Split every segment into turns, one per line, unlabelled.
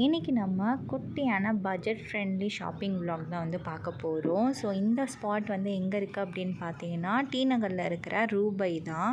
இன்றைக்கி நம்ம குட்டியான பட்ஜெட் ஃப்ரெண்ட்லி ஷாப்பிங் vlog தான் வந்து பார்க்க போகிறோம். ஸோ இந்த ஸ்பாட் வந்து எங்கே இருக்குது அப்படின்னு பார்த்தீங்கன்னா டி நகரில் இருக்கிற ரூபை தான்.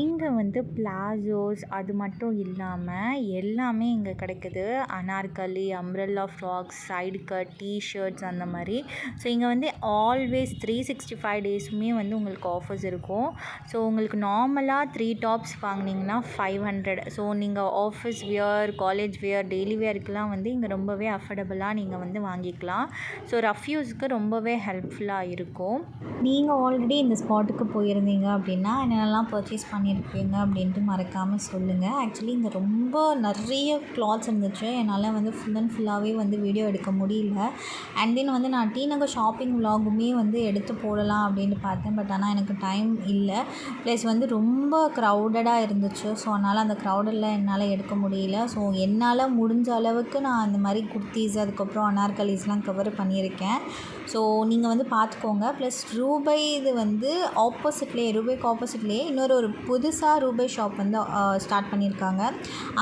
இங்கே வந்து பிளாசோஸ் அது மட்டும் இல்லாமல் எல்லாமே இங்கே கிடைக்குது. Anarkali, umbrella frocks, side cut, T-shirts அந்த மாதிரி. ஸோ இங்கே வந்து ஆல்வேஸ் 365 டேஸுமே வந்து உங்களுக்கு ஆஃபர்ஸ் இருக்கும். ஸோ உங்களுக்கு நார்மலாக 3 டாப்ஸ் வாங்கினீங்கன்னா 500. ஸோ நீங்கள் office wear, college wear, daily வியருக்குலாம் வந்து இங்கே ரொம்பவே அஃபோர்டபுளாக நீங்கள் வந்து வாங்கிக்கலாம். ஸோ ரஃப் யூஸ்க்கு ரொம்பவே ஹெல்ப்ஃபுல்லாக இருக்கும். நீங்கள் ஆல்ரெடி இந்த ஸ்பாட்டுக்கு போயிருந்தீங்க அப்படின்னா என்னென்னலாம் பர்ச்சேஸ் பண்ணியிருப்பீங்க அப்படின்ட்டு மறக்காமல் சொல்லுங்கள். ஆக்சுவலி இங்கே ரொம்ப நிறைய கிளாத்ஸ் இருந்துச்சு. என்னால் வந்து ஃபுல் அண்ட் ஃபுல்லாகவே வந்து வீடியோ எடுக்க முடியல. அண்ட் தென் வந்து நான் டி நகர் ஷாப்பிங் vlogமே வந்து எடுத்து போடலாம் அப்படின்னு பார்த்தேன். பட் ஆனால் எனக்கு டைம் இல்லை. ப்ளஸ் வந்து ரொம்ப க்ரௌடடாக இருந்துச்சு. ஸோ அதனால் அந்த க்ரௌடில் என்னால் எடுக்க முடியல. ஸோ என்னால் முடிஞ்ச அளவுக்கு நான் அந்த மாதிரி குர்த்தீஸ் அதுக்கப்புறம் அனார்கலிஸ்லாம் கவர் பண்ணியிருக்கேன். ஸோ நீங்கள் வந்து பார்த்துக்கோங்க. ப்ளஸ் ரூபை இது வந்து ரூபைக்கு ஆப்போசிட்லேயே ஒரு புதுசாக ரூபை ஷாப் வந்து ஸ்டார்ட் பண்ணியிருக்காங்க.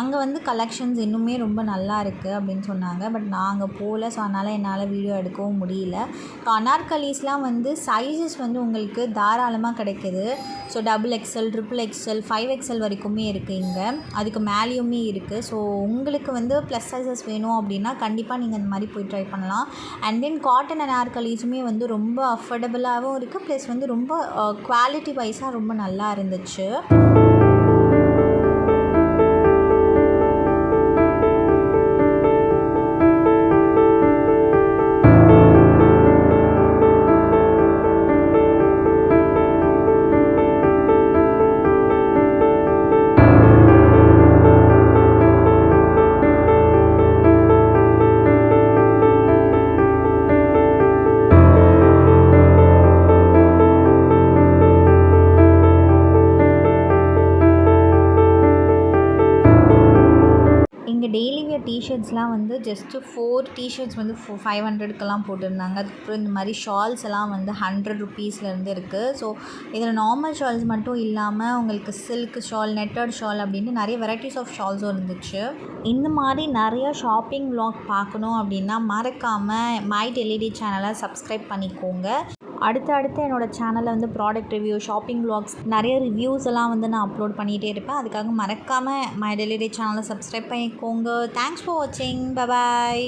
அங்கே வந்து கலெக்ஷன்ஸ் இன்னுமே ரொம்ப நல்லா இருக்குது அப்படின்னு சொன்னாங்க. பட் நான் அங்கே போகல. ஸோ அதனால் என்னால் வீடியோ எடுக்கவும் முடியல. ஸோ அனார்கலிஸ்லாம் வந்து சைஸஸ் வந்து உங்களுக்கு தாராளமாக கிடைக்கிது. ஸோ XXL, XXL, 5XL வரைக்குமே இருக்குது இங்கே. அதுக்கு மேலேயுமே இருக்குது. ஸோ உங்களுக்கு வந்து ப்ளஸ் சைஸஸ் வேணும் அப்படின்னா கண்டிப்பாக நீங்கள் இந்த மாதிரி போய் ட்ரை பண்ணலாம். அண்ட் தென் காட்டன் அனார்கலிஸுமே வந்து ரொம்ப அஃபோர்டபுளாகவும் இருக்குது. ப்ளஸ் வந்து ரொம்ப குவாலிட்டி வைஸாக ரொம்ப நல்லா இருந்துச்சு. இங்கே டெய்லி வியர் டிஷர்ட்ஸ்லாம் வந்து ஜஸ்ட்டு 4 டிஷர்ட்ஸ் வந்து 500க்கெல்லாம் போட்டிருந்தாங்க. அதுக்கப்புறம் இந்த மாதிரி ஷால்ஸ் எல்லாம் வந்து 100 ருப்பீஸ்லேருந்து இருக்குது. ஸோ இதில் நார்மல் ஷால்ஸ் மட்டும் இல்லாமல் உங்களுக்கு சில்க் ஷால், நெட்டட் ஷால் அப்படின்ட்டு நிறைய வெரைட்டிஸ் ஆஃப் ஷால்ஸும் இருந்துச்சு. இந்த மாதிரி நிறைய ஷாப்பிங் vlog பார்க்கணும் அப்படின்னா மறக்காமல் மை டெலிடி சேனலை சப்ஸ்கிரைப் பண்ணிக்கோங்க. அடுத்து என்னோடய சேனலில் வந்து ப்ராடக்ட் ரிவ்யூ, ஷாப்பிங் vlogs, நிறைய ரிவ்யூஸ் எல்லாம் வந்து நான் அப்லோட் பண்ணிகிட்டே இருப்பேன். அதுக்காக மறக்காமல் மை டெலிடி சேனலை சப்ஸ்கிரைப் பண்ணிக்கோங்க. தேங்க்ஸ் ஃபார் வாட்சிங். Bye bye.